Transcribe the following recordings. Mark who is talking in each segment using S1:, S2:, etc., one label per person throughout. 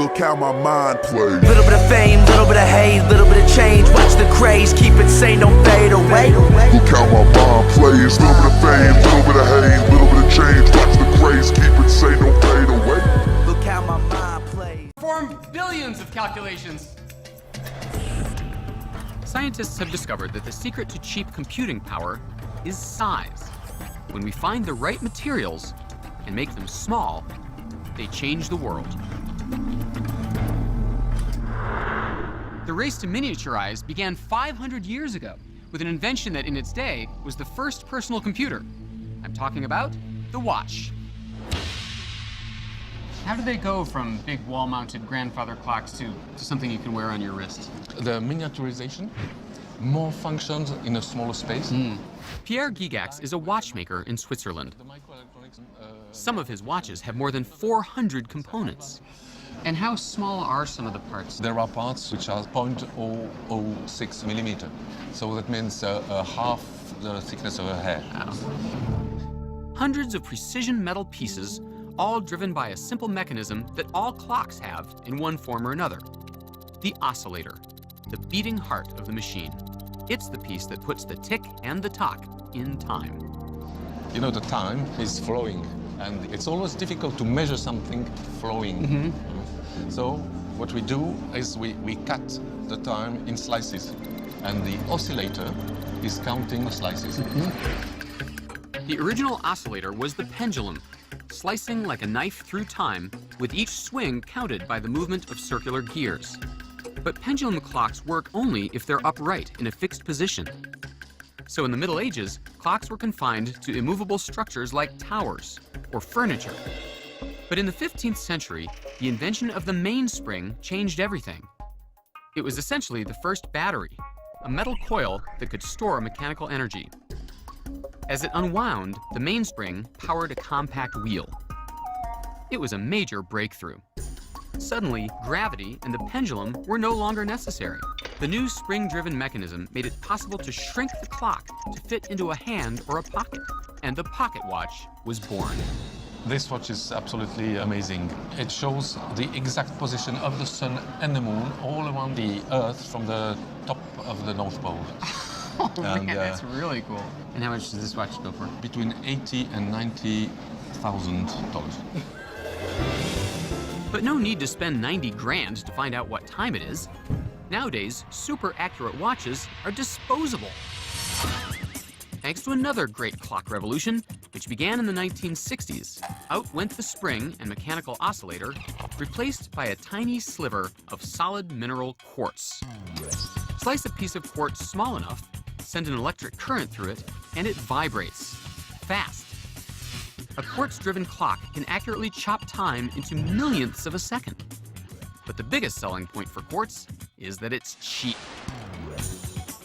S1: Look how my mind plays.
S2: Little bit of fame, little bit of hate, little bit of change. Watch the craze, keep it sane, don't fade away.
S1: Look how my mind plays. Little bit of fame, little bit of hate, little bit of change. Watch the craze, keep it sane, don't fade away.
S2: Look how my mind plays.
S3: Perform billions of calculations. Scientists have discovered that the secret to cheap computing power is size. When we find the right materials and make them small, they change the world. The race to miniaturize began 500 years ago with an invention that in its day was the first personal computer. I'm talking about the watch. How did they go from big wall-mounted grandfather clocks to something you can wear on your wrist?
S4: The miniaturization, more functions in a smaller space.
S3: Pierre Gigax is a watchmaker in Switzerland. Some of his watches have more than 400 components. And how small are some of the parts?
S4: There are parts which are 0.006 millimeter. So that means half the thickness of a hair.
S3: Wow. Hundreds of precision metal pieces, all driven by a simple mechanism that all clocks have in one form or another. The oscillator, the beating heart of the machine. It's the piece that puts the tick and the tock in time.
S4: You know, the time is flowing, and it's always difficult to measure something flowing. So what we do is we cut the time in slices, and the oscillator is counting the slices.
S3: The original oscillator was the pendulum, slicing like a knife through time, with each swing counted by the movement of circular gears. But pendulum clocks work only if they're upright in a fixed position. So in the Middle Ages, clocks were confined to immovable structures like towers or furniture. But in the 15th century, the invention of the mainspring changed everything. It was essentially the first battery, a metal coil that could store mechanical energy. As it unwound, the mainspring powered a compact wheel. It was a major breakthrough. Suddenly, gravity and the pendulum were no longer necessary. The new spring-driven mechanism made it possible to shrink the clock to fit into a hand or a pocket, and the pocket watch was born.
S4: This watch is absolutely amazing. It shows the exact position of the sun and the moon all around the Earth from the top of the North Pole.
S3: Oh man, that's really cool. And how much does this watch go for?
S4: Between $80,000 and $90,000.
S3: But no need to spend 90 grand to find out what time it is. Nowadays, super accurate watches are disposable. Thanks to another great clock revolution, which began in the 1960s, out went the spring and mechanical oscillator, replaced by a tiny sliver of solid mineral quartz. Slice a piece of quartz small enough, send an electric current through it, and it vibrates fast. A quartz-driven clock can accurately chop time into millionths of a second. But the biggest selling point for quartz is that it's cheap.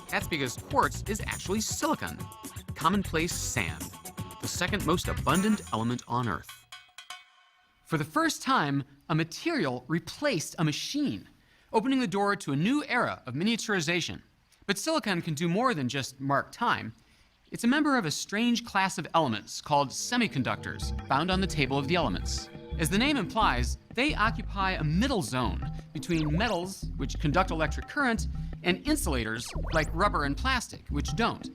S3: That's because quartz is actually silicon, commonplace sand, the second most abundant element on Earth. For the first time, a material replaced a machine, opening the door to a new era of miniaturization. But silicon can do more than just mark time. It's a member of a strange class of elements called semiconductors, found on the table of the elements. As the name implies, they occupy a middle zone between metals, which conduct electric current, and insulators, like rubber and plastic, which don't.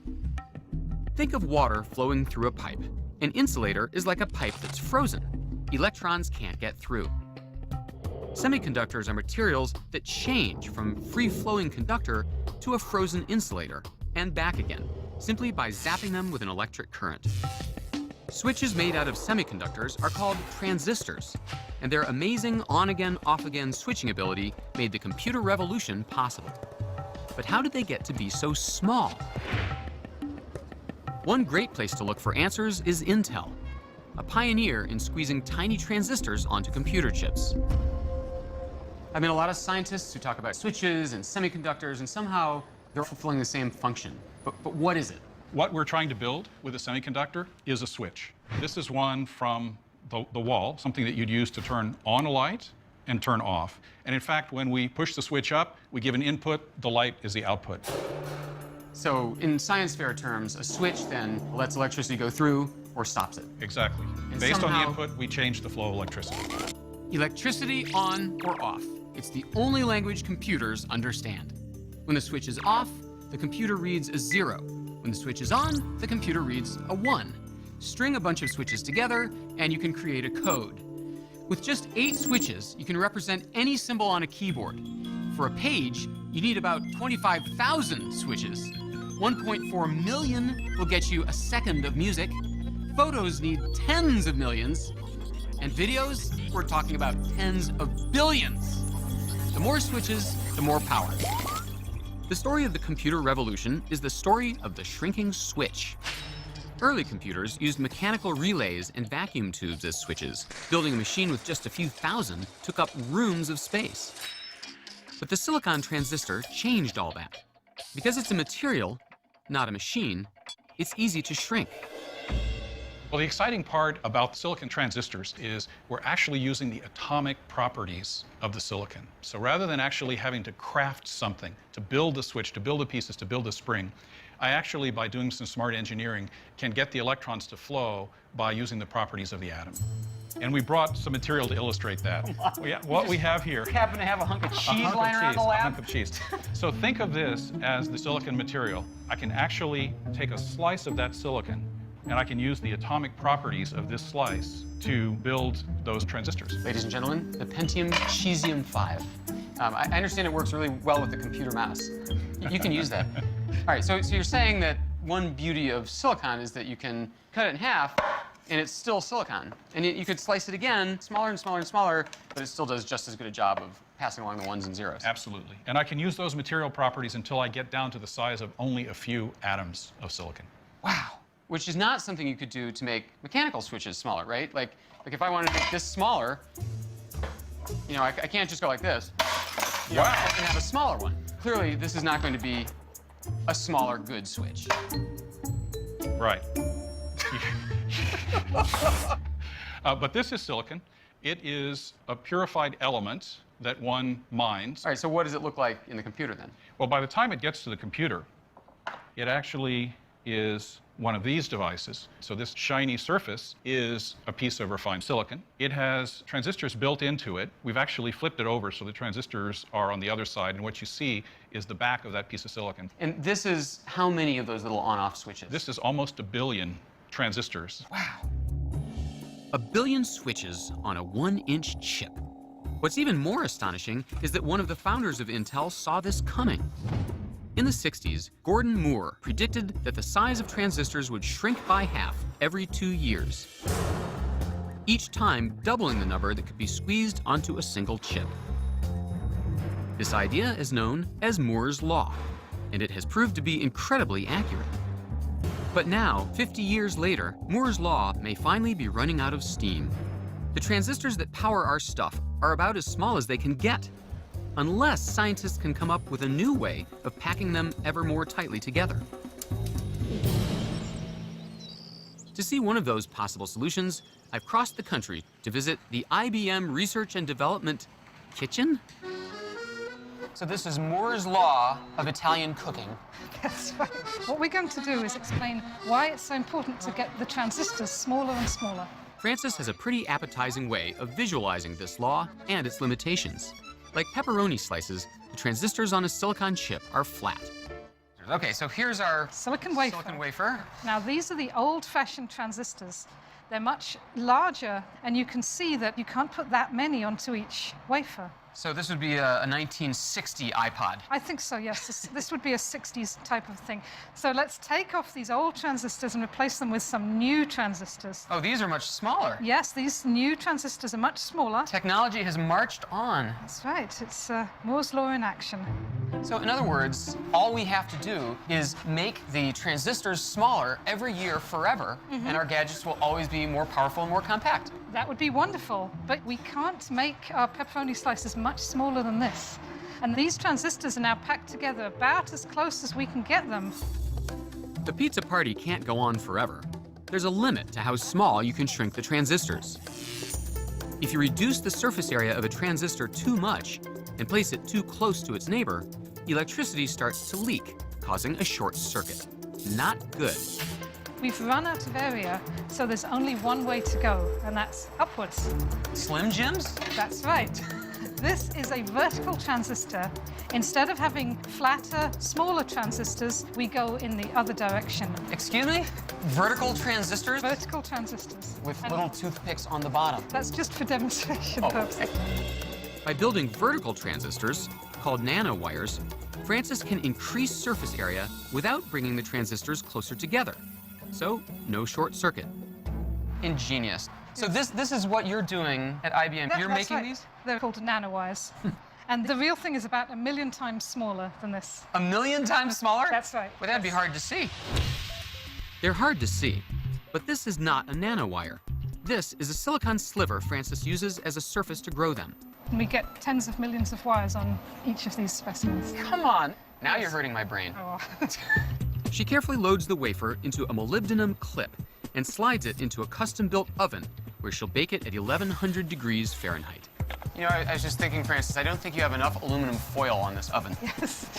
S3: Think of water flowing through a pipe. An insulator is like a pipe that's frozen. Electrons can't get through. Semiconductors are materials that change from free-flowing conductor to a frozen insulator, and back again, simply by zapping them with an electric current. Switches made out of semiconductors are called transistors, and their amazing on-again, off-again switching ability made the computer revolution possible. But how did they get to be so small? One great place to look for answers is Intel, a pioneer in squeezing tiny transistors onto computer chips. I've met a lot of scientists who talk about switches and semiconductors, and somehow they're fulfilling the same function. But what is it?
S5: What we're trying to build with a semiconductor is a switch. This is one from the wall, something that you'd use to turn on a light and turn off. And in fact, when we push the switch up, we give an input, the light is the output.
S3: So in science fair terms, a switch then lets electricity go through or stops it.
S5: Exactly.
S3: And
S5: Based on the
S3: somehow-
S5: input, we change the flow of electricity.
S3: Electricity on or off. It's the only language computers understand. When the switch is off, the computer reads a 0. When the switch is on, the computer reads a 1. String a bunch of switches together, and you can create a code. With just 8 switches, you can represent any symbol on a keyboard. For a page, you need about 25,000 switches. 1.4 million will get you a second of music. Photos need tens of millions. And videos, we're talking about tens of billions. The more switches, the more power. The story of the computer revolution is the story of the shrinking switch. Early computers used mechanical relays and vacuum tubes as switches. Building a machine with just a few thousand took up rooms of space. But the silicon transistor changed all that. Because it's a material, not a machine, it's easy to shrink.
S5: Well, the exciting part about silicon transistors is we're actually using the atomic properties of the silicon. So rather than actually having to craft something to build the switch, to build the pieces, to build the spring, I actually, by doing some smart engineering, can get the electrons to flow by using the properties of the atom. And we brought some material to illustrate that. What we have here.
S3: Happen to have a hunk of cheese lying around the
S5: A
S3: lab?
S5: hunk of cheese. So think of this as the silicon material. I can actually take a slice of that silicon, and I can use the atomic properties of this slice to build those transistors.
S3: Ladies and gentlemen, the Pentium Cesium 5. I understand it works really well with the computer mouse. You can use that. All right, so you're saying that one beauty of silicon is that you can cut it in half, and it's still silicon. And you could slice it again, smaller and smaller and smaller, but it still does just as good a job of passing along the ones and zeros.
S5: Absolutely. And I can use those material properties until I get down to the size of only a few atoms of silicon.
S3: Wow. Which is not something you could do to make mechanical switches smaller, right? Like if I wanted to make this smaller, you know, I can't just go like this. You know, I can have a smaller one. Clearly, this is not going to be a smaller good switch.
S5: Right. But this is silicon. It is a purified element that one mines.
S3: All right, so what does it look like in the computer then?
S5: Well, by the time it gets to the computer, it actually is one of these devices. So this shiny surface is a piece of refined silicon. It has transistors built into it. We've actually flipped it over so the transistors are on the other side, and what you see is the back of that piece of silicon.
S3: And this is how many of those little on-off switches?
S5: This is almost 1 billion transistors.
S3: Wow. 1 billion switches on a 1-inch chip. What's even more astonishing is that one of the founders of Intel saw this coming. In the 60s, Gordon Moore predicted that the size of transistors would shrink by half every 2 years, each time doubling the number that could be squeezed onto a single chip. This idea is known as Moore's Law, and it has proved to be incredibly accurate. But now, 50 years later, Moore's Law may finally be running out of steam. The transistors that power our stuff are about as small as they can get, unless scientists can come up with a new way of packing them ever more tightly together. To see one of those possible solutions, I've crossed the country to visit the IBM Research and Development Kitchen. So this is Moore's Law of Italian cooking.
S6: That's right. What we're going to do is explain why it's so important to get the transistors smaller and smaller.
S3: Francis has a pretty appetizing way of visualizing this law and its limitations. Like pepperoni slices, the transistors on a silicon chip are flat. Okay, so here's our
S6: Silicon wafer.
S3: silicon wafer.
S6: Now, these are the old-fashioned transistors. They're much larger, and you can see that you can't put that many onto each wafer.
S3: So this would be a 1960 iPod.
S6: I think so, yes. This would be a 60s type of thing. So let's take off these old transistors and replace them with some new transistors.
S3: Oh, these are much smaller.
S6: Yes, these new transistors are much smaller.
S3: Technology has marched on.
S6: That's right. It's Moore's Law in action.
S3: So in other words, all we have to do is make the transistors smaller every year forever, and our gadgets will always be more powerful and more compact.
S6: That would be wonderful, but we can't make our pepperoni slices much smaller than this. And these transistors are now packed together about as close as we can get them.
S3: The pizza party can't go on forever. There's a limit to how small you can shrink the transistors. If you reduce the surface area of a transistor too much and place it too close to its neighbor, electricity starts to leak, causing a short circuit. Not good.
S6: We've run out of area, so there's only one way to go, and that's upwards.
S3: Slim Jims?
S6: That's right. This is a vertical transistor. Instead of having flatter, smaller transistors, we go in the other direction.
S3: Excuse me? Vertical transistors?
S6: Vertical transistors.
S3: With
S6: And
S3: little toothpicks on the bottom.
S6: That's just for demonstration
S3: Oh,
S6: purposes.
S3: By building vertical transistors, called nanowires, Francis can increase surface area without bringing the transistors closer together. So, no short circuit. Ingenious. So this is what you're doing at IBM. You're
S6: That's
S3: making
S6: right.
S3: these?
S6: They're called nanowires. And the real thing is about 1 million times smaller than this.
S3: 1 million times smaller?
S6: That's right.
S3: Well, that'd be hard to see. They're hard to see, but this is not a nanowire. This is a silicon sliver Francis uses as a surface to grow them.
S6: And we get tens of millions of wires on each of these specimens.
S3: Come on. Now you're hurting my brain.
S6: Oh.
S3: She carefully loads the wafer into a molybdenum clip and slides it into a custom-built oven where she'll bake it at 1100 degrees Fahrenheit. You know, I was just thinking, Francis, I don't think you have enough aluminum foil on this oven.
S6: Yes.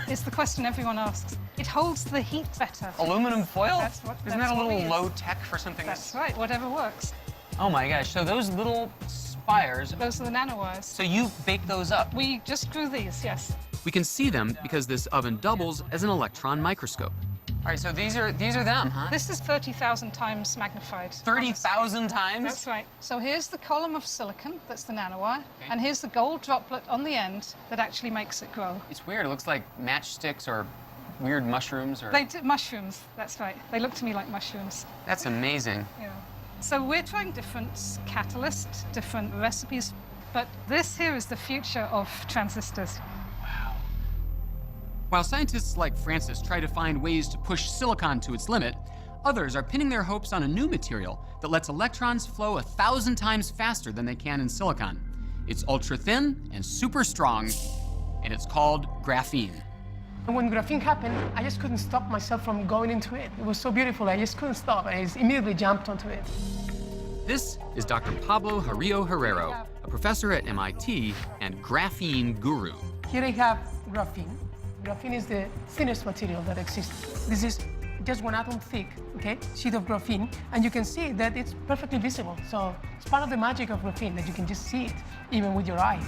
S6: It's the question everyone asks. It holds the heat better.
S3: Aluminum foil? Isn't that a
S6: what we
S3: little
S6: use.
S3: low tech for something
S6: That's right, whatever works.
S3: Oh my gosh, so those little spires,
S6: Those are the nanowires.
S3: so you bake those up.
S6: We just grew these, yes.
S3: We can see them because this oven doubles as an electron microscope. All right, so these are them, huh?
S6: This is 30,000 times magnified.
S3: 30,000 times?
S6: That's right. So here's the column of silicon, that's the nanowire, and here's the gold droplet on the end that actually makes it grow.
S3: It's weird. It looks like matchsticks or weird mushrooms or...
S6: They do mushrooms, that's right. They look to me like mushrooms.
S3: That's amazing.
S6: Yeah. So we're trying different catalysts, different recipes, but this here is the future of transistors.
S3: While scientists like Francis try to find ways to push silicon to its limit, others are pinning their hopes on a new material that lets electrons flow 1,000 times faster than they can in silicon. It's ultra thin and super strong, and it's called graphene.
S7: And when graphene happened, I just couldn't stop myself from going into it. It was so beautiful, I just couldn't stop. I just immediately jumped onto it.
S3: This is Dr. Pablo Jarillo Herrero, a professor at MIT and graphene guru.
S7: Here I have graphene. Graphene is the thinnest material that exists. This is just 1 atom thick, okay, sheet of graphene, and you can see that it's perfectly visible. So it's part of the magic of graphene that you can just see it, even with your eye.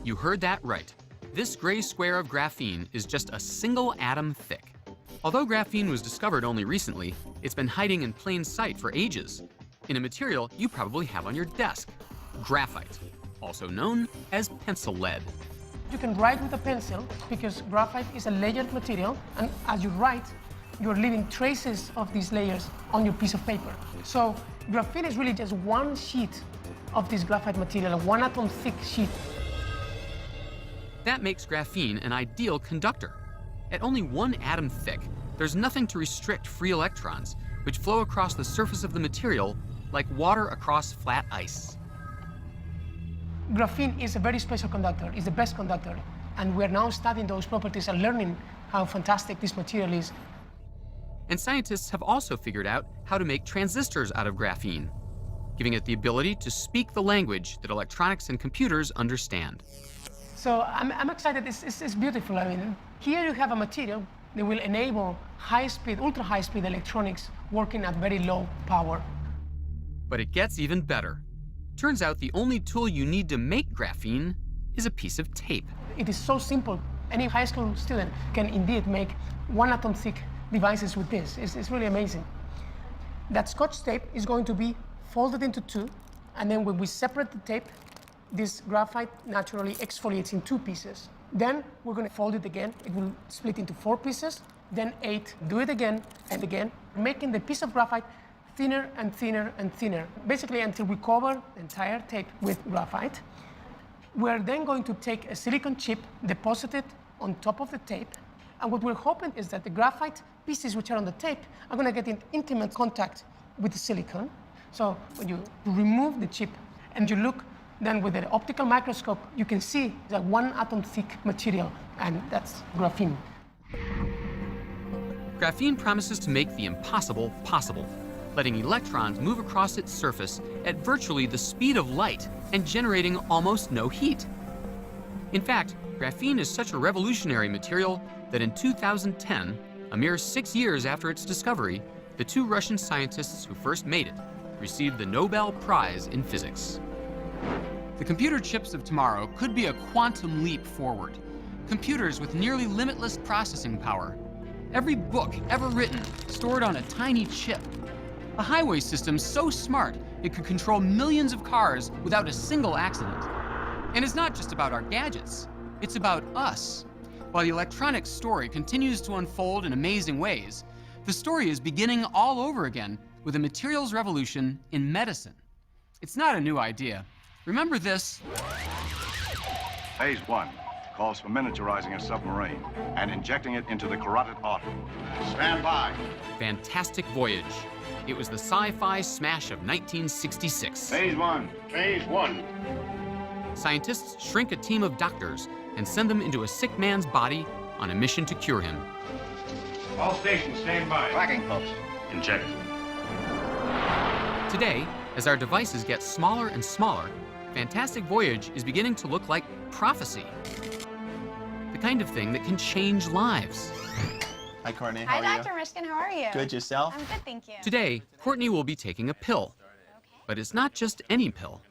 S3: You heard that right. This gray square of graphene is just a single atom thick. Although graphene was discovered only recently, it's been hiding in plain sight for ages, in a material you probably have on your desk, graphite, also known as pencil lead.
S7: You can write with a pencil because graphite is a layered material, and as you write, you're leaving traces of these layers on your piece of paper. So graphene is really just one sheet of this graphite material, a 1 atom thick sheet.
S3: That makes graphene an ideal conductor. At only 1 atom thick, there's nothing to restrict free electrons, which flow across the surface of the material like water across flat ice.
S7: Graphene is a very special conductor, it's the best conductor, and we're now studying those properties and learning how fantastic this material is.
S3: And scientists have also figured out how to make transistors out of graphene, giving it the ability to speak the language that electronics and computers understand.
S7: So I'm excited, it's beautiful. I mean, here you have a material that will enable high-speed, ultra-high-speed electronics working at very low power.
S3: But it gets even better. Turns out the only tool you need to make graphene is a piece of tape.
S7: It is so simple. Any high school student can indeed make 1 atom thick devices with this. It's really amazing. That Scotch tape is going to be folded into 2, and then when we separate the tape, this graphite naturally exfoliates in 2 pieces. Then we're going to fold it again. It will split into 4 pieces, then 8. Do it again and again, making the piece of graphite thinner and thinner and thinner, basically until we cover the entire tape with graphite. We're then going to take a silicon chip, deposit it on top of the tape, and what we're hoping is that the graphite pieces which are on the tape are going to get in intimate contact with the silicon. So when you remove the chip and you look then with the optical microscope, you can see that 1 atom thick material, and that's graphene.
S3: Graphene promises to make the impossible possible, letting electrons move across its surface at virtually the speed of light and generating almost no heat. In fact, graphene is such a revolutionary material that in 2010, a mere 6 years after its discovery, the two Russian scientists who first made it received the Nobel Prize in Physics. The computer chips of tomorrow could be a quantum leap forward. Computers with nearly limitless processing power. Every book ever written stored on a tiny chip. A highway system so smart it could control millions of cars without a single accident. And it's not just about our gadgets, it's about us. While the electronics story continues to unfold in amazing ways, the story is beginning all over again with a materials revolution in medicine. It's not a new idea. Remember this?
S8: Phase 1 calls for miniaturizing a submarine and injecting it into the carotid artery. Stand by.
S3: Fantastic Voyage. It was the sci-fi smash of 1966.
S8: Phase 1. Phase 1.
S3: Scientists shrink a team of doctors and send them into a sick man's body on a mission to cure him.
S8: All stations, stand by. Tracking pulse. Inject.
S3: Today, as our devices get smaller and smaller, Fantastic Voyage is beginning to look like prophecy. The kind of thing that can change lives.
S9: Hi, Courtney. How are
S10: Hi,
S9: you?
S10: Dr. Mishkin. How are you?
S9: Good. Yourself?
S10: I'm good, thank you.
S3: Today, Courtney will be taking a pill. But it's not just any pill.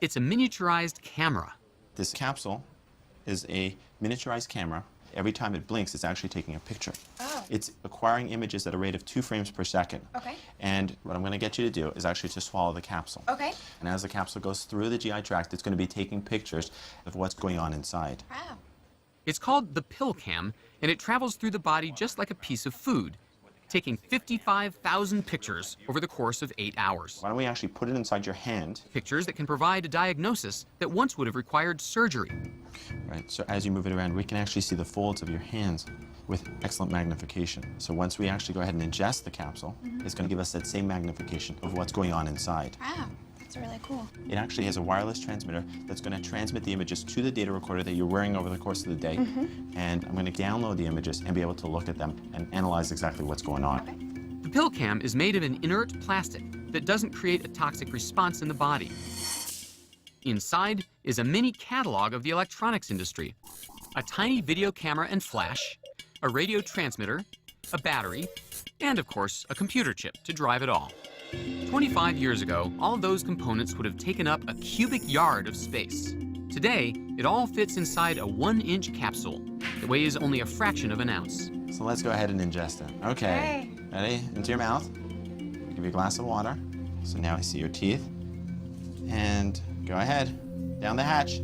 S3: It's a miniaturized camera.
S9: This capsule is a miniaturized camera. Every time it blinks, it's actually taking a picture.
S10: Oh.
S9: It's acquiring images at a rate of 2 frames per second.
S10: Okay.
S9: And what I'm going to get you to do is actually to swallow the capsule.
S10: Okay.
S9: And as the capsule goes through the GI tract, it's going to be taking pictures of what's going on inside.
S10: Wow.
S3: It's called the pill cam, and it travels through the body just like a piece of food, taking 55,000 pictures over the course of 8 hours.
S9: Why don't we actually put it inside your hand?
S3: Pictures that can provide a diagnosis that once would have required surgery.
S9: Right, so as you move it around, we can actually see the folds of your hands with excellent magnification. So once we actually go ahead and ingest the capsule, it's going to give us that same magnification of what's going on inside.
S10: Wow. That's really cool.
S9: It actually has a wireless transmitter that's going to transmit the images to the data recorder that you're wearing over the course of the day. And I'm going to download the images and be able to look at them and analyze exactly what's going on.
S10: Okay.
S3: The pill cam is made of an inert plastic that doesn't create a toxic response in the body. Inside is a mini catalog of the electronics industry. A tiny video camera and flash, a radio transmitter, a battery, and of course, a computer chip to drive it all. 25 years ago, all of those components would have taken up a cubic yard of space. Today, it all fits inside a 1-inch capsule that weighs only a fraction of an ounce.
S9: So let's go ahead and ingest it. Okay. Ready? Into your mouth. Give you a glass of water. So now I see your teeth. And go ahead. Down the hatch.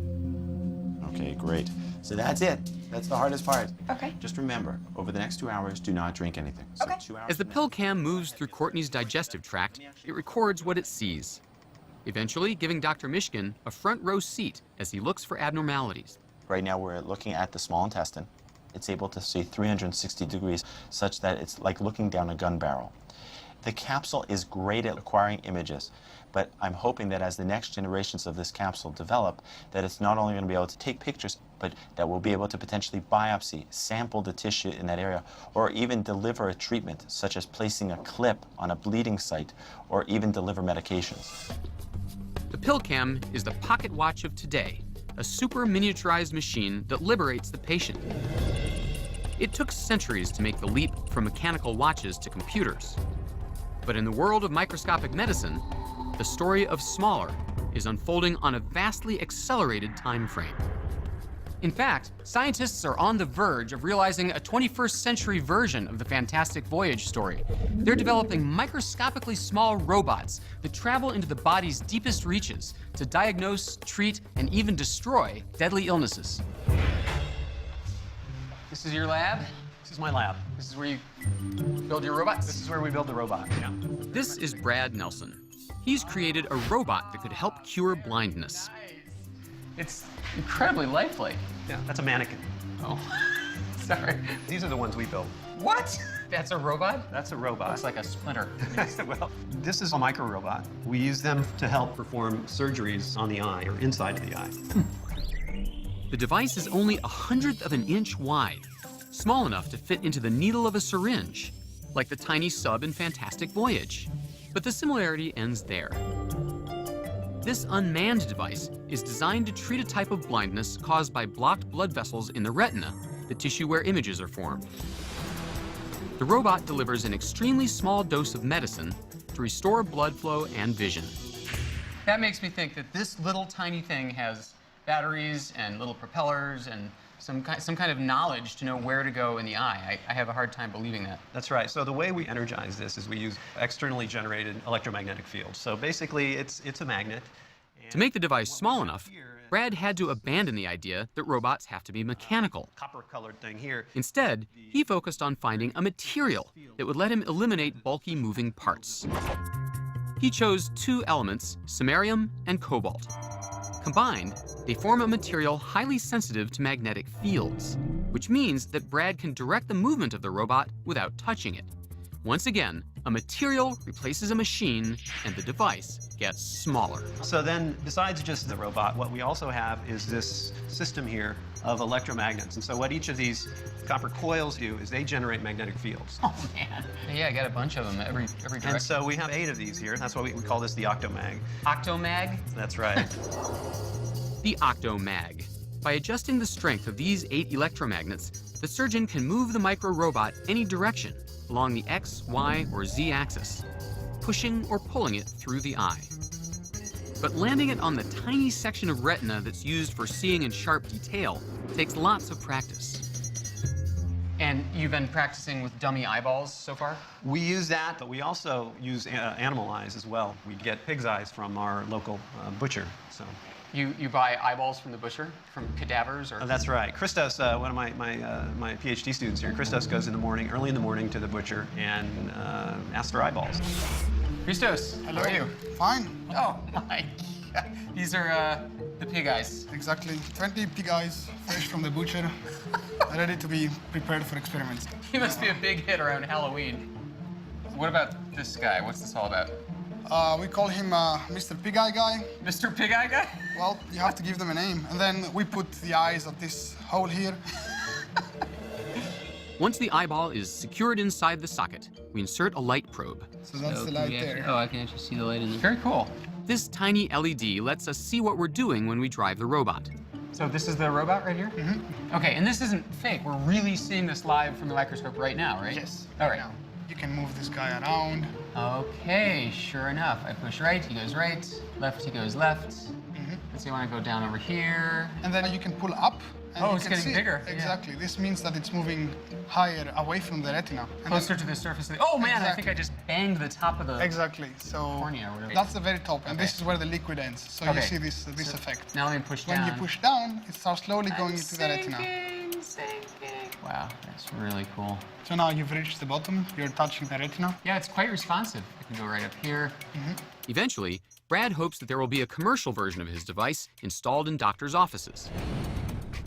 S9: Okay, great. So that's it. That's the hardest part.
S10: Okay.
S9: Just remember, over the next 2 hours, do not drink anything. So
S10: Okay.
S9: 2 hours
S3: As the
S9: from now-
S3: pill cam moves through Courtney's digestive tract, it records what it sees, eventually giving Dr. Mishkin a front row seat as he looks for abnormalities.
S9: Right now, we're looking at the small intestine. It's able to see 360 degrees, such that it's like looking down a gun barrel. The capsule is great at acquiring images, but I'm hoping that as the next generations of this capsule develop, that it's not only going to be able to take pictures, but that we'll be able to potentially biopsy, sample the tissue in that area, or even deliver a treatment, such as placing a clip on a bleeding site, or even deliver medications.
S3: The pill cam is the pocket watch of today, a super miniaturized machine that liberates the patient. It took centuries to make the leap from mechanical watches to computers. But in the world of microscopic medicine, the story of smaller is unfolding on a vastly accelerated time frame. In fact, scientists are on the verge of realizing a 21st century version of the Fantastic Voyage story. They're developing microscopically small robots that travel into the body's deepest reaches to diagnose, treat, and even destroy deadly illnesses. This is your lab?
S11: This is my lab.
S3: This is where you build your robots?
S11: This is where we build the robot, yeah.
S3: This is Brad Nelson. He's created a robot that could help cure blindness.
S11: It's,
S3: Incredibly lifelike.
S11: yeah, that's a mannequin.
S3: Oh, sorry.
S11: These are the ones we build.
S3: What? That's a robot?
S11: That's a robot.
S3: Looks like a splinter.
S11: Well, this is a micro robot. We use them to help perform surgeries on the eye or inside of the eye.
S3: The device is only 1/100th of an inch wide, small enough to fit into the needle of a syringe, like the tiny sub in Fantastic Voyage. But the similarity ends there. This unmanned device is designed to treat a type of blindness caused by blocked blood vessels in the retina, the tissue where images are formed. The robot delivers an extremely small dose of medicine to restore blood flow and vision. That makes me think that this little tiny thing has batteries and little propellers and some kind of knowledge to know where to go in the eye. I have a hard time believing that.
S11: That's right. So the way we energize this is we use externally generated electromagnetic fields. So basically, it's a magnet.
S3: To make the device small enough, Brad had to abandon the idea that robots have to be mechanical.
S11: Copper-colored thing here.
S3: Instead, he focused on finding a material that would let him eliminate bulky moving parts. He chose two elements, samarium and cobalt. Combined, they form a material highly sensitive to magnetic fields, which means that Brad can direct the movement of the robot without touching it. Once again, a material replaces a machine, and the device gets smaller.
S11: So then, besides just the robot, what we also have is this system here of electromagnets. And so what each of these copper coils do is they generate magnetic fields.
S3: Oh, man. Yeah, I got a bunch of them, every direction.
S11: And so we have 8 of these here. That's why we call this the Octomag.
S3: Octomag?
S11: That's right.
S3: The Octomag. By adjusting the strength of these 8 electromagnets, the surgeon can move the micro-robot any direction along the X, Y, or Z axis, pushing or pulling it through the eye. But landing it on the tiny section of retina that's used for seeing in sharp detail takes lots of practice. And you've been practicing with dummy eyeballs so far?
S11: We use that, but we also use animal eyes as well. We get pig's eyes from our local butcher. So.
S3: You buy eyeballs from the butcher, from cadavers, or?
S11: That's right. Christos, one of my PhD students here, Christos goes in the morning, early in the morning, to the butcher and asks for eyeballs.
S3: Christos,
S12: hello.
S3: How are you?
S12: Fine.
S3: Oh my God. These are the pig eyes.
S12: Exactly. 20 pig eyes, fresh from the butcher, ready to be prepared for experiments.
S3: He must be a big hit around Halloween. What about this guy? What's this all about?
S12: We call him Mr. Pig Eye Guy.
S3: Mr. Pig Eye Guy?
S12: Well, you have to give them a name. And then we put the eyes at this hole here.
S3: Once the eyeball is secured inside the socket, we insert a light probe.
S12: So that's the light there.
S3: Oh, I can actually see the light in there. Very cool. This tiny LED lets us see what we're doing when we drive the robot. So this is the robot right here?
S12: Mm-hmm.
S3: Okay, and this isn't fake. We're really seeing this live from the microscope right now, right?
S12: Yes.
S3: All right.
S12: Now, you can move this guy around.
S3: Okay, sure enough. I push right, he goes right. Left, he goes left.
S12: Mm-hmm.
S3: Let's see, I want to go down over here.
S12: And then you can pull up. And
S3: oh,
S12: you
S3: it's
S12: can
S3: getting
S12: see
S3: bigger.
S12: Exactly. Yeah. This means that it's moving higher, away from the retina. And
S3: closer to the surface of the... Oh, man, exactly. I think I just banged the top of the...
S12: Exactly. So
S3: cornea or whatever.
S12: That's the very top, and this is where the liquid ends. So you see this effect.
S3: Now let me push down.
S12: When you push down, it starts slowly going into the retina.
S3: Sinking. Wow, that's really cool.
S12: So now you've reached the bottom. You're touching the retina.
S3: Yeah, it's quite responsive. I can go right up here.
S12: Mm-hmm.
S3: Eventually, Brad hopes that there will be a commercial version of his device installed in doctors' offices.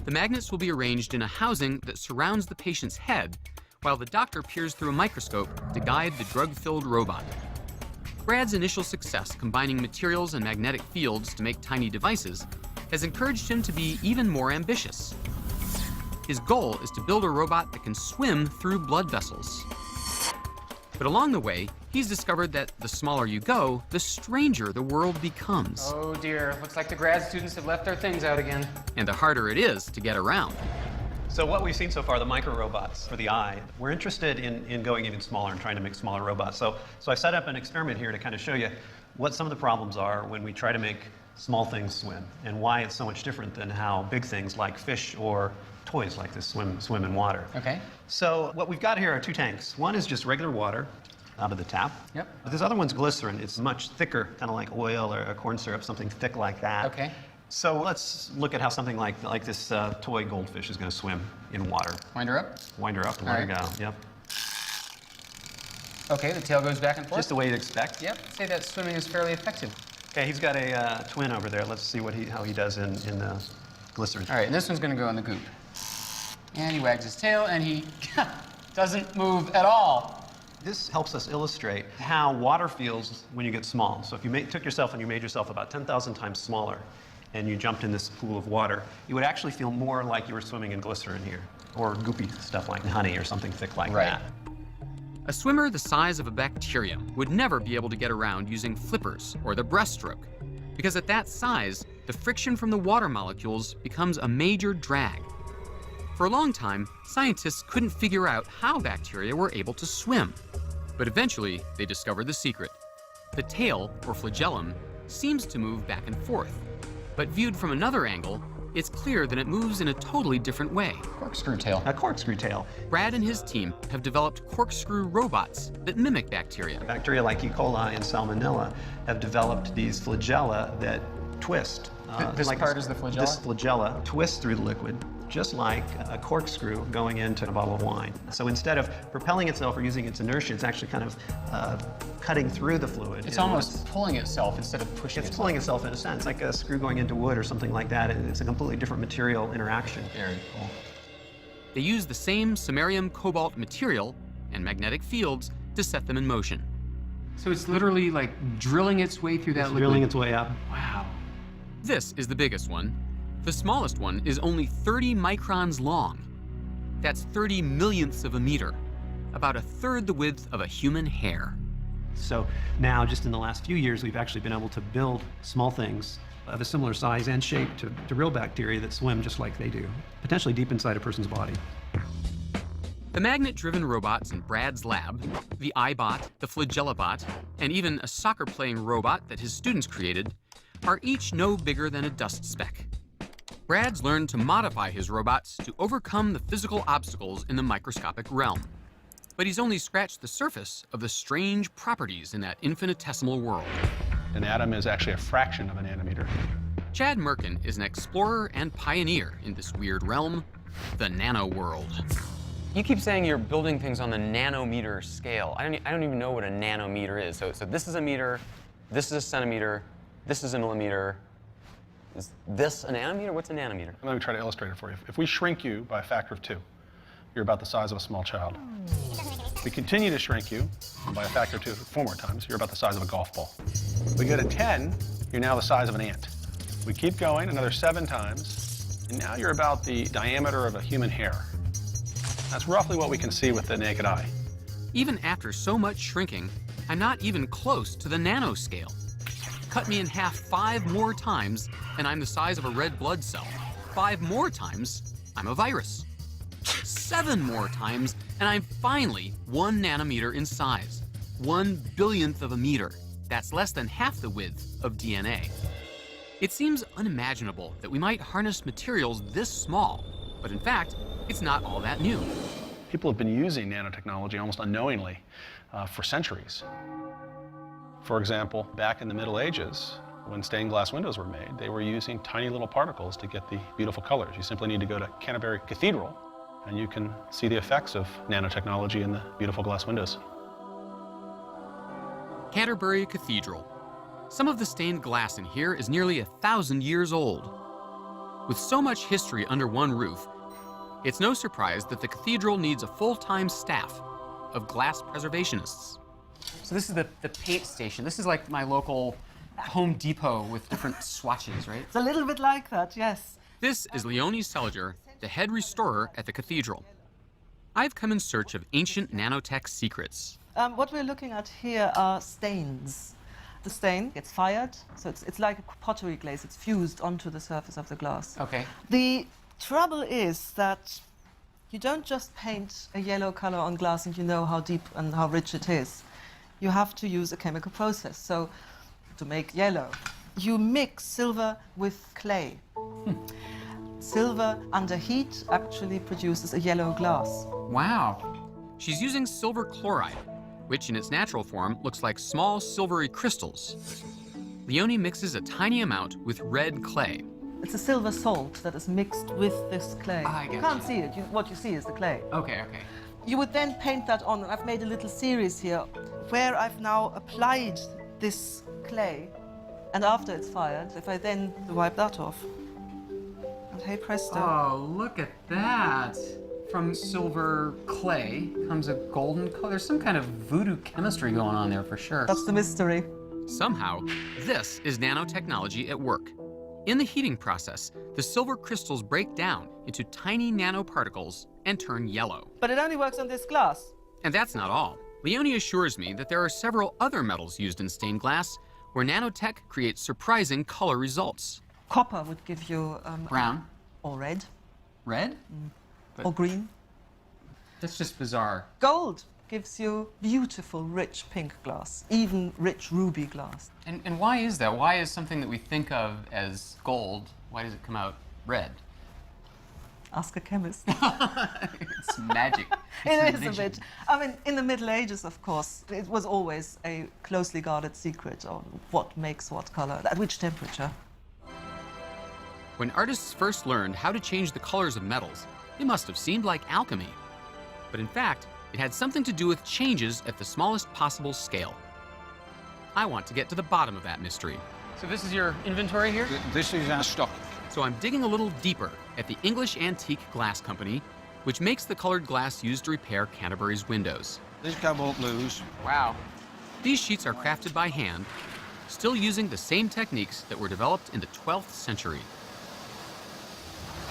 S3: The magnets will be arranged in a housing that surrounds the patient's head, while the doctor peers through a microscope to guide the drug-filled robot. Brad's initial success combining materials and magnetic fields to make tiny devices has encouraged him to be even more ambitious. His goal is to build a robot that can swim through blood vessels. But along the way, he's discovered that the smaller you go, the stranger the world becomes.
S13: Oh dear, looks like the grad students have left their things out again.
S3: And the harder it is to get around.
S11: So what we've seen so far, the micro robots for the eye, we're interested in going even smaller and trying to make smaller robots. So I set up an experiment here to kind of show you what some of the problems are when we try to make small things swim and why it's so much different than how big things like fish or toys like this swim in water.
S3: Okay.
S11: So what we've got here are 2 tanks. One is just regular water out of the tap.
S3: Yep.
S11: But this other one's glycerin. It's much thicker, kind of like oil or a corn syrup, something thick like that.
S3: Okay.
S11: So let's look at how something like this toy goldfish is going to swim in water.
S3: Wind her up?
S11: Wind her up and let her go. Yep.
S3: Okay, the tail goes back and forth.
S11: Just the way you'd expect.
S3: Yep. Say that swimming is fairly effective.
S11: Okay, he's got a twin over there. Let's see how he does in glycerin.
S3: All right, and this one's going to go in the goop. And he wags his tail, and he doesn't move at all.
S11: This helps us illustrate how water feels when you get small. So if you took yourself and you made yourself about 10,000 times smaller, and you jumped in this pool of water, you would actually feel more like you were swimming in glycerin here, or goopy stuff like honey or something thick like that.
S3: A swimmer the size of a bacterium would never be able to get around using flippers or the breaststroke, because at that size, the friction from the water molecules becomes a major drag. For a long time, scientists couldn't figure out how bacteria were able to swim. But eventually, they discovered the secret. The tail, or flagellum, seems to move back and forth. But viewed from another angle, it's clear that it moves in a totally different way.
S13: Corkscrew tail.
S11: A corkscrew tail.
S3: Brad and his team have developed corkscrew robots that mimic bacteria.
S11: Bacteria like E. coli and Salmonella have developed these flagella that twist.
S13: This part is the flagella?
S11: This flagella twists through the liquid, just like a corkscrew going into a bottle of wine. So instead of propelling itself or using its inertia, it's actually kind of cutting through the fluid.
S13: It's almost pulling itself instead of pushing
S11: It's pulling itself in a sense, like a screw going into wood or something like that. It's a completely different material interaction.
S13: Very cool.
S3: They use the same samarium cobalt material and magnetic fields to set them in motion.
S13: So it's literally like drilling its way through that liquid.
S11: Drilling its way up.
S13: Wow.
S3: This is the biggest one. The smallest one is only 30 microns long. That's 30 millionths of a meter, about a third the width of a human hair.
S11: So now, just in the last few years, we've actually been able to build small things of a similar size and shape to real bacteria that swim just like they do, potentially deep inside a person's body.
S3: The magnet-driven robots in Brad's lab, the iBot, the FlagellaBot, and even a soccer-playing robot that his students created, are each no bigger than a dust speck. Brad's learned to modify his robots to overcome the physical obstacles in the microscopic realm. But he's only scratched the surface of the strange properties in that infinitesimal world.
S5: An atom is actually a fraction of a nanometer.
S3: Chad Merkin is an explorer and pioneer in this weird realm, the nano world.
S13: You keep saying you're building things on the nanometer scale. I don't even know what a nanometer is. So this is a meter, this is a centimeter, this is a millimeter. Is this a nanometer? What's a nanometer?
S5: Let me try to illustrate it for you. If we shrink you by a factor of 2, you're about the size of a small child. If we continue to shrink you by a factor of 2 4 more times, you're about the size of a golf ball. We go to 10, you're now the size of an ant. We keep going another 7 times, and now you're about the diameter of a human hair. That's roughly what we can see with the naked eye.
S3: Even after so much shrinking, I'm not even close to the nanoscale. Cut me in half 5 more times, and I'm the size of a red blood cell. 5 more times, I'm a virus. 7 more times, and I'm finally 1 nanometer in size. 1 billionth of a meter. That's less than half the width of DNA. It seems unimaginable that we might harness materials this small, but in fact, it's not all that new.
S5: People have been using nanotechnology almost unknowingly for centuries. For example, back in the Middle Ages, when stained glass windows were made, they were using tiny little particles to get the beautiful colors. You simply need to go to Canterbury Cathedral, and you can see the effects of nanotechnology in the beautiful glass windows.
S3: Canterbury Cathedral. Some of the stained glass in here is nearly 1,000 years old. With so much history under one roof, it's no surprise that the cathedral needs a full-time staff of glass preservationists.
S13: So this is the paint station. This is like my local Home Depot with different swatches, right?
S14: It's a little bit like that, yes.
S3: This is Leonie Seliger, the head restorer at the cathedral. I've come in search of ancient nanotech secrets.
S14: What we're looking at here are stains. The stain gets fired, so it's like a pottery glaze. It's fused onto the surface of the glass.
S13: Okay.
S14: The trouble is that you don't just paint a yellow color on glass and you know how deep and how rich it is. You have to use a chemical process. So to make yellow, you mix silver with clay. Silver under heat actually produces a yellow glass.
S3: Wow. She's using silver chloride, which in its natural form looks like small silvery crystals. Leonie mixes a tiny amount with red clay.
S14: It's a silver salt that is mixed with this clay. You can't see it. What you see is the clay.
S13: Okay.
S14: You would then paint that on. I've made a little series here where I've now applied this clay. And after it's fired, if I then wipe that off, and hey presto.
S13: Oh, look at that. From silver clay comes a golden color. There's some kind of voodoo chemistry going on there for sure.
S14: That's the mystery.
S3: Somehow, this is nanotechnology at work. In the heating process, the silver crystals break down into tiny nanoparticles and turn yellow.
S14: But it only works on this glass.
S3: And that's not all. Leonie assures me that there are several other metals used in stained glass where nanotech creates surprising color results.
S14: Copper would give you
S13: brown
S14: or red.
S13: Red?
S14: or green.
S13: That's just bizarre.
S14: Gold gives you beautiful, rich pink glass, even rich ruby glass.
S13: And why is that? Why is something that we think of as gold, why does it come out red?
S14: Ask a chemist.
S13: It's magic.
S14: It is a bit. I mean, in the Middle Ages, of course, it was always a closely guarded secret on what makes what color, at which temperature.
S3: When artists first learned how to change the colors of metals, it must have seemed like alchemy. But in fact, it had something to do with changes at the smallest possible scale. I want to get to the bottom of that mystery.
S13: So this is your inventory here?
S15: This is our stock.
S3: So I'm digging a little deeper at the English Antique Glass Company, which makes the colored glass used to repair Canterbury's windows.
S15: This cobalt blues.
S3: Wow. These sheets are crafted by hand, still using the same techniques that were developed in the 12th century.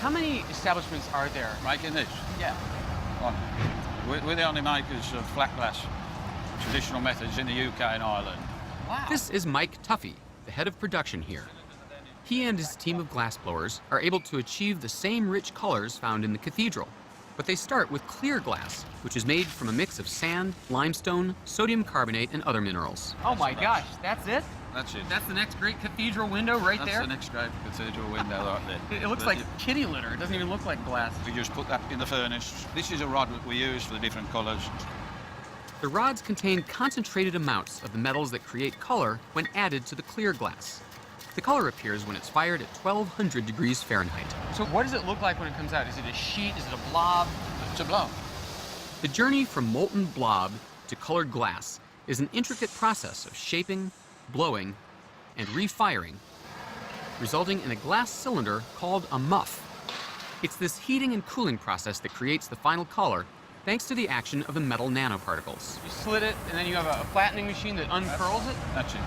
S13: How many establishments are there?
S15: Making this?
S13: Yeah.
S15: One. We're the only makers of flat glass, traditional methods in the UK and Ireland.
S13: Wow.
S3: This is Mike Tuffy, the head of production here. He and his team of glassblowers are able to achieve the same rich colors found in the cathedral, but they start with clear glass, which is made from a mix of sand, limestone, sodium carbonate, and other minerals.
S13: Oh my gosh, that's it?
S15: That's it.
S13: That's the next great cathedral window right
S15: That's
S13: there?
S15: the next great cathedral window right there.
S13: It looks like kitty litter. It doesn't even look like glass.
S15: We just put that in the furnace. This is a rod that we use for the different colors.
S3: The rods contain concentrated amounts of the metals that create color when added to the clear glass. The color appears when it's fired at 1200 degrees Fahrenheit.
S13: So what does it look like when it comes out? Is it a sheet? Is it a blob?
S15: It's a blob.
S3: The journey from molten blob to colored glass is an intricate process of shaping, blowing, and refiring, resulting in a glass cylinder called a muff. It's this heating and cooling process that creates the final color, thanks to the action of the metal nanoparticles.
S13: You slit it, and then you have a flattening machine that uncurls it?
S15: That's it.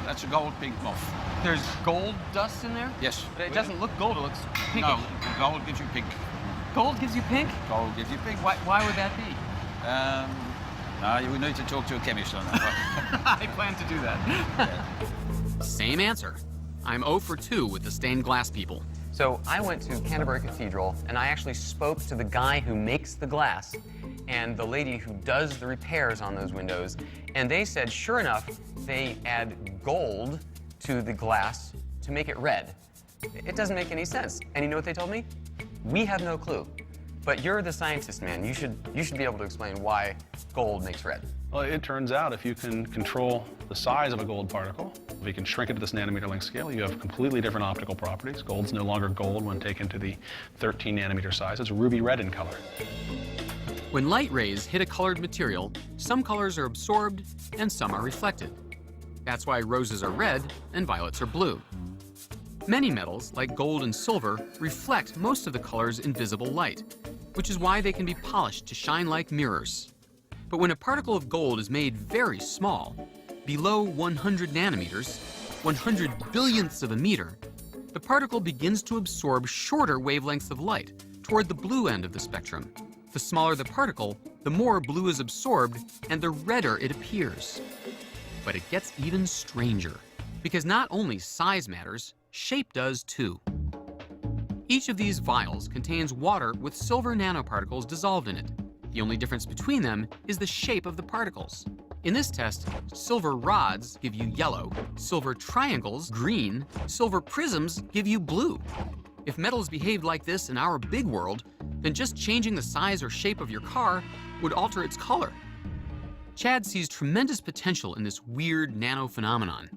S15: That's a gold pink muff.
S13: There's gold dust in there?
S15: Yes.
S13: But it doesn't look gold, it looks pinkish.
S15: No, gold gives you pink.
S13: Gold gives you pink?
S15: Gold gives you pink.
S13: Why would that be?
S15: No, you would need to talk to a chemist on that.
S13: I plan to do that.
S3: Same answer. I'm 0 for 2 with the stained glass people.
S13: So I went to Canterbury Cathedral, and I actually spoke to the guy who makes the glass and the lady who does the repairs on those windows, and they said, sure enough, they add gold to the glass to make it red. It doesn't make any sense. And you know what they told me? We have no clue. But you're the scientist, man. You should be able to explain why gold makes red.
S16: Well, it turns out if you can control the size of a gold particle, if you can shrink it to this nanometer length scale, you have completely different optical properties. Gold's no longer gold when taken to the 13 nanometer size. It's ruby red in color.
S3: When light rays hit a colored material, some colors are absorbed and some are reflected. That's why roses are red and violets are blue. Many metals, like gold and silver, reflect most of the color's invisible light, which is why they can be polished to shine like mirrors. But when a particle of gold is made very small, below 100 nanometers, 100 billionths of a meter, the particle begins to absorb shorter wavelengths of light toward the blue end of the spectrum. The smaller the particle, the more blue is absorbed and the redder it appears. But it gets even stranger, because not only size matters, shape does too. Each of these vials contains water with silver nanoparticles dissolved in it. The only difference between them is the shape of the particles. In this test, silver rods give you yellow, silver triangles green, silver prisms give you blue. If metals behaved like this in our big world, then just changing the size or shape of your car would alter its color. Chad sees tremendous potential in this weird nano phenomenon.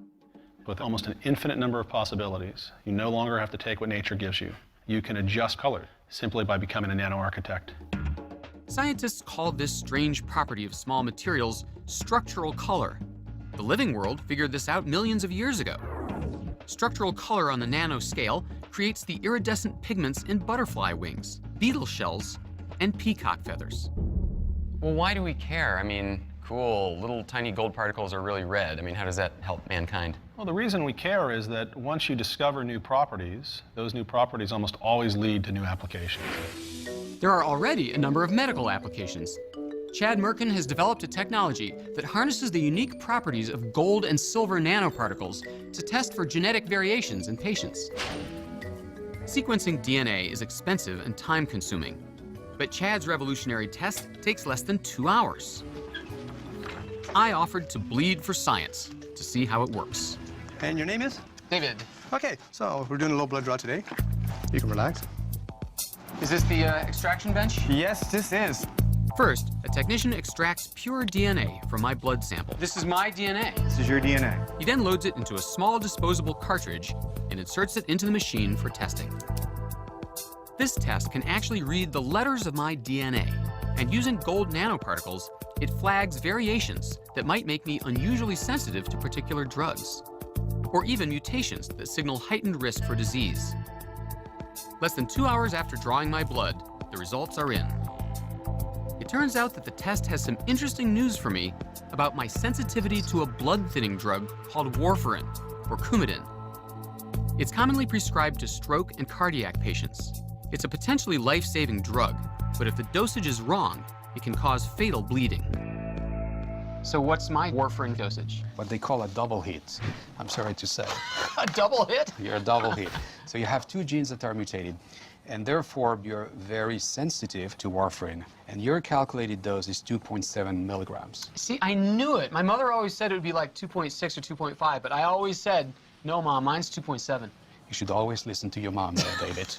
S16: With almost an infinite number of possibilities, you no longer have to take what nature gives you. You can adjust color simply by becoming a nano-architect.
S3: Scientists call this strange property of small materials structural color. The living world figured this out millions of years ago. Structural color on the nano scale creates the iridescent pigments in butterfly wings, beetle shells, and peacock feathers.
S13: Well, why do we care? I mean, cool, little tiny gold particles are really red. I mean, how does that help mankind?
S16: Well, the reason we care is that once you discover new properties, those new properties almost always lead to new applications.
S3: There are already a number of medical applications. Chad Merkin has developed a technology that harnesses the unique properties of gold and silver nanoparticles to test for genetic variations in patients. Sequencing DNA is expensive and time-consuming. But Chad's revolutionary test takes less than 2 hours. I offered to bleed for science to see how it works.
S17: And your name is?
S13: David.
S17: Okay, so we're doing a low blood draw today. You can relax.
S13: Is this the extraction bench?
S17: Yes, this is.
S3: First, a technician extracts pure DNA from my blood sample.
S13: This is my DNA.
S17: This is your DNA.
S3: He then loads it into a small disposable cartridge and inserts it into the machine for testing. This test can actually read the letters of my DNA, and using gold nanoparticles, it flags variations that might make me unusually sensitive to particular drugs, or even mutations that signal heightened risk for disease. Less than 2 hours after drawing my blood, the results are in. It turns out that the test has some interesting news for me about my sensitivity to a blood-thinning drug called warfarin, or Coumadin. It's commonly prescribed to stroke and cardiac patients. It's a potentially life-saving drug, but if the dosage is wrong, it can cause fatal bleeding.
S13: So what's my warfarin dosage?
S18: What they call a double hit, I'm sorry to say.
S13: A double hit?
S18: You're a double hit. So you have 2 genes that are mutated, and therefore you're very sensitive to warfarin. And your calculated dose is 2.7 milligrams.
S13: See, I knew it. My mother always said it would be like 2.6 or 2.5, but I always said, no, Mom, mine's 2.7.
S18: You should always listen to your mom, David.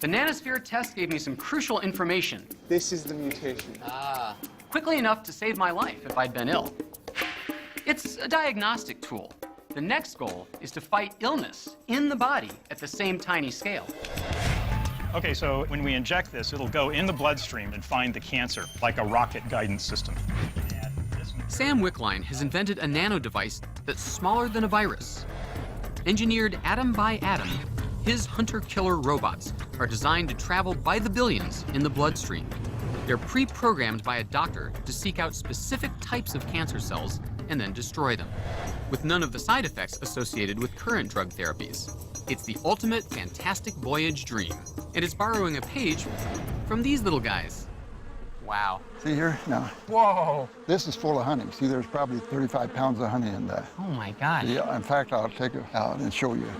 S13: The nanosphere test gave me some crucial information.
S17: This is the mutation.
S13: Ah. Quickly enough to save my life if I'd been ill. It's a diagnostic tool. The next goal is to fight illness in the body at the same tiny scale.
S19: Okay, so when we inject this, it'll go in the bloodstream and find the cancer, like a rocket guidance system.
S3: Sam Wickline has invented a nano device that's smaller than a virus. Engineered atom by atom, his hunter-killer robots are designed to travel by the billions in the bloodstream. They're pre-programmed by a doctor to seek out specific types of cancer cells and then destroy them, with none of the side effects associated with current drug therapies. It's the ultimate fantastic voyage dream, and it's borrowing a page from these little guys.
S13: Wow.
S20: See here? Now.
S13: Whoa.
S20: This is full of honey. See, there's probably 35 pounds of honey in that.
S13: Oh my God.
S20: Yeah, in fact, I'll take it out and show you.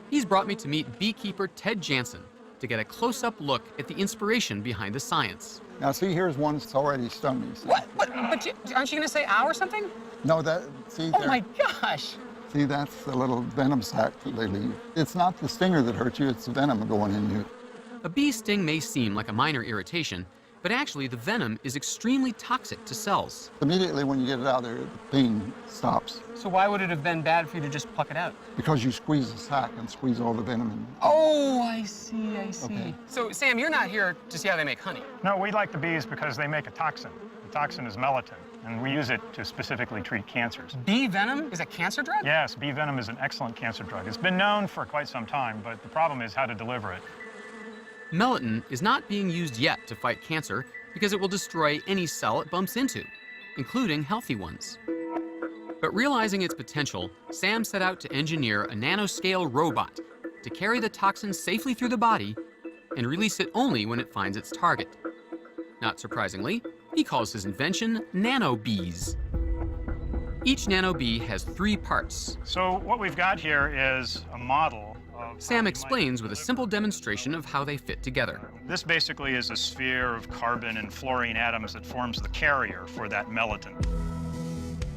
S3: He's brought me to meet beekeeper Ted Jansen to get a close-up look at the inspiration behind the science.
S20: Now, see, here's one that's already stung me. See?
S13: What? But aren't you going to say ow or something?
S20: No, that, see
S13: Oh
S20: there.
S13: my gosh.
S20: See, that's the little venom sac that they leave. It's not the stinger that hurts you, it's the venom going in you.
S3: A bee sting may seem like a minor irritation, but actually the venom is extremely toxic to cells.
S20: Immediately when you get it out of there, the pain stops.
S13: So why would it have been bad for you to just pluck it out?
S20: Because you squeeze the sac and squeeze all the venom in.
S13: Oh, I see, I see.
S20: Okay.
S13: So, Sam, you're not here to see how they make honey.
S19: No, we like the bees because they make a toxin. The toxin is melatonin, and we use it to specifically treat cancers.
S13: Bee venom is a cancer drug?
S19: Yes, bee venom is an excellent cancer drug. It's been known for quite some time, but the problem is how to deliver it.
S3: Melatonin is not being used yet to fight cancer because it will destroy any cell it bumps into, including healthy ones. But realizing its potential, Sam set out to engineer a nanoscale robot to carry the toxin safely through the body and release it only when it finds its target. Not surprisingly, he calls his invention nanobees. Each nanobee has 3 parts.
S19: So what we've got here is a model of...
S3: Sam explains with a simple demonstration of how they fit together.
S19: This basically is a sphere of carbon and fluorine atoms that forms the carrier for that melatonin.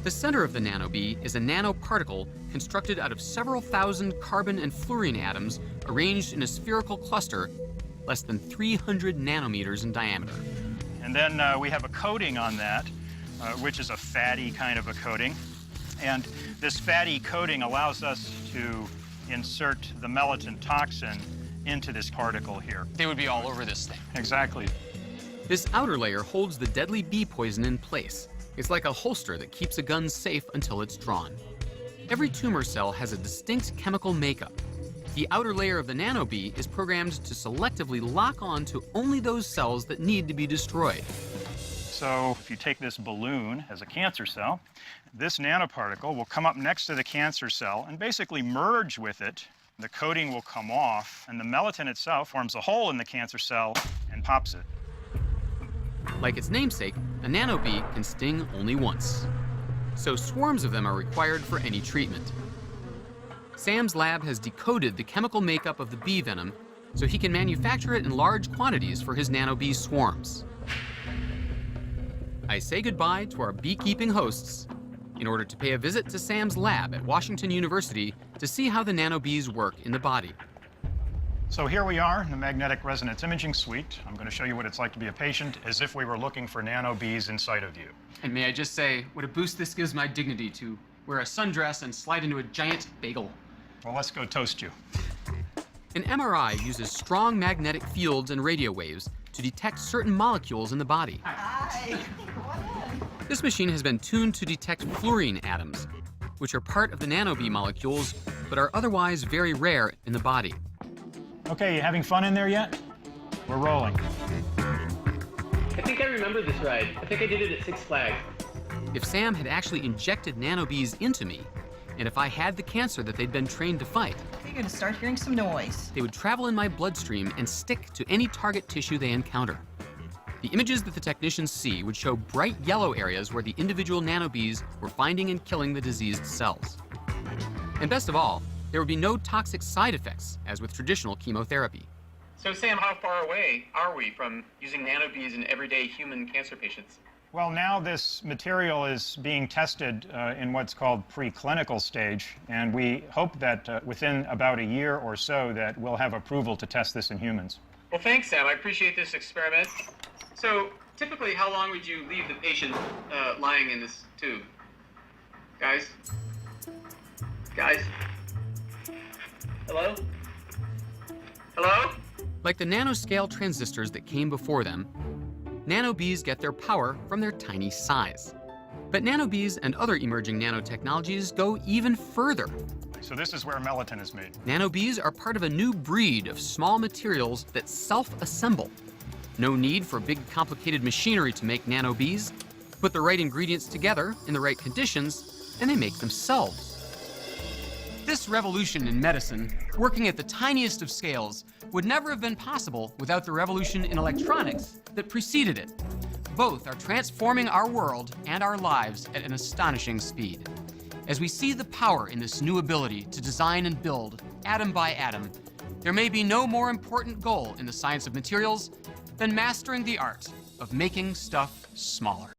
S3: The center of the nanobee is a nanoparticle constructed out of several thousand carbon and fluorine atoms arranged in a spherical cluster less than 300 nanometers in diameter.
S19: And then we have a coating on that, which is a fatty kind of a coating. And this fatty coating allows us to insert the melatonin toxin into this particle here.
S13: They would be all over this thing.
S19: Exactly.
S3: This outer layer holds the deadly bee poison in place. It's like a holster that keeps a gun safe until it's drawn. Every tumor cell has a distinct chemical makeup. The outer layer of the nanobee is programmed to selectively lock on to only those cells that need to be destroyed.
S19: So if you take this balloon as a cancer cell, this nanoparticle will come up next to the cancer cell and basically merge with it. The coating will come off, and the melatonin itself forms a hole in the cancer cell and pops it.
S3: Like its namesake, a nanobee can sting only once. So swarms of them are required for any treatment. Sam's lab has decoded the chemical makeup of the bee venom so he can manufacture it in large quantities for his nanobee swarms. I say goodbye to our beekeeping hosts in order to pay a visit to Sam's lab at Washington University to see how the nanobees work in the body.
S19: So here we are in the magnetic resonance imaging suite. I'm going to show you what it's like to be a patient as if we were looking for nanobees inside of you.
S3: And may I just say, what a boost this gives my dignity to wear a sundress and slide into a giant bagel.
S19: Well, let's go toast you.
S3: An MRI uses strong magnetic fields and radio waves to detect certain molecules in the body. This machine has been tuned to detect fluorine atoms, which are part of the nanobee molecules, but are otherwise very rare in the body.
S19: Okay, you having fun in there yet? We're rolling.
S3: I think I remember this ride. I think I did it at Six Flags. If Sam had actually injected nanobees into me, and if I had the cancer that they'd been trained to fight,
S21: You're going to start hearing some noise.
S3: they would travel in my bloodstream and stick to any target tissue they encounter. The images that the technicians see would show bright yellow areas where the individual nanobees were finding and killing the diseased cells. And best of all, there would be no toxic side effects, as with traditional chemotherapy.
S22: So Sam, how far away are we from using nanobees in everyday human cancer patients?
S19: Well, now this material is being tested in what's called preclinical stage, and we hope that within about a year or so that we'll have approval to test this in humans.
S22: Well, thanks, Sam. I appreciate this experiment. So typically, how long would you leave the patient lying in this tube? Guys? Guys? Hello? Hello?
S3: Like the nanoscale transistors that came before them, nanobees get their power from their tiny size. But nanobees and other emerging nanotechnologies go even further.
S19: So this is where melatonin is made.
S3: Nanobees are part of a new breed of small materials that self-assemble. No need for big, complicated machinery to make nanobees. Put the right ingredients together in the right conditions, and they make themselves. This revolution in medicine, working at the tiniest of scales, would never have been possible without the revolution in electronics that preceded it. Both are transforming our world and our lives at an astonishing speed. As we see the power in this new ability to design and build, atom by atom, there may be no more important goal in the science of materials than mastering the art of making stuff smaller.